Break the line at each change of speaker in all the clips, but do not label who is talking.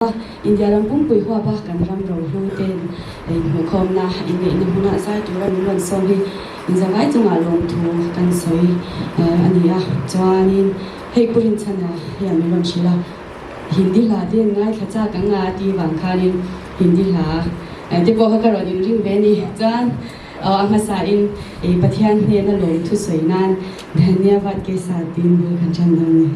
India ram pum pui hua ba kan ram ro lu ten mu khom na in ne huna sai tu ram lon som hi in zawai chunga long thu kan soi ania chuanin hei purin chana ya mi lon chila hindi la den ngai khacha ka nga ti wang khanin hindi la te bo ka ro din ring be ni chan ama sa in pathian ne na lom thu soi nan dhanyawad ke sath din bul kan chan ni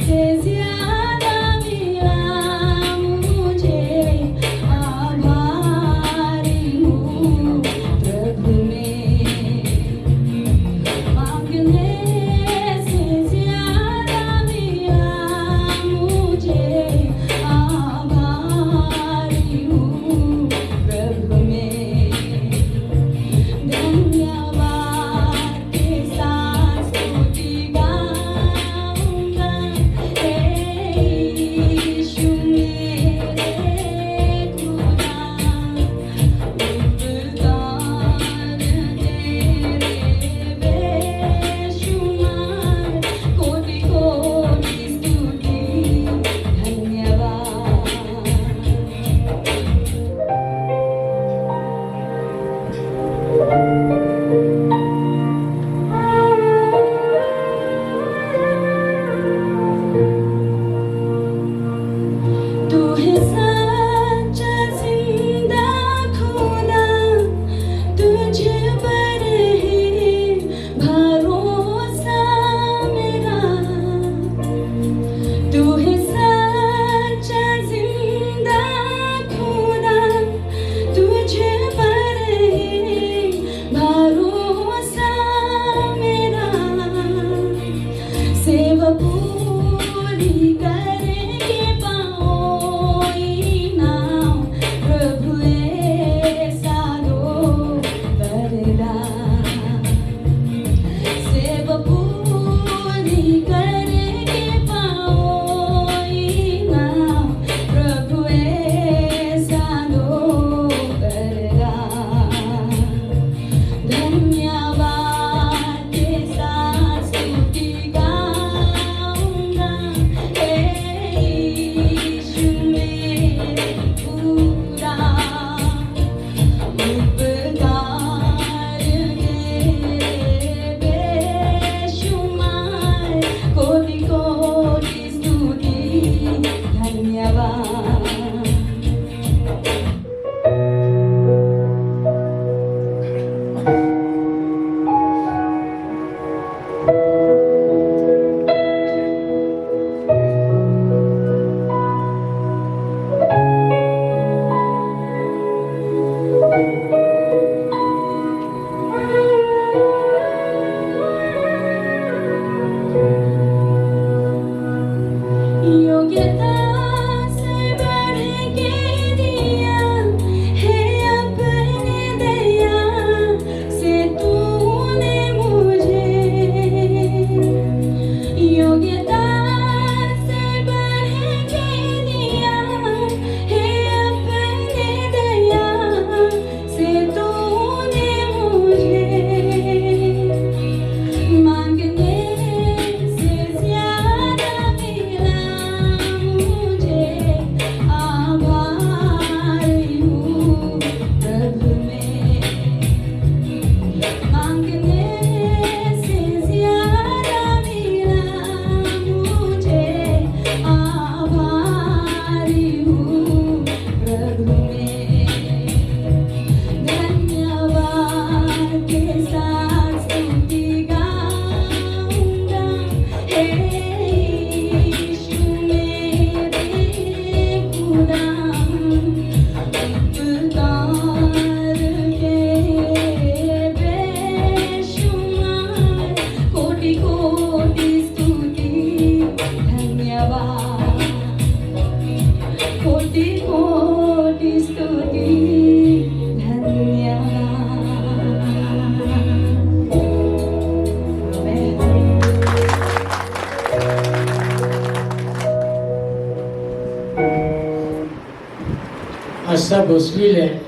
says कोटि कोटि स्तुति धन्यवाद।
Asa Boswile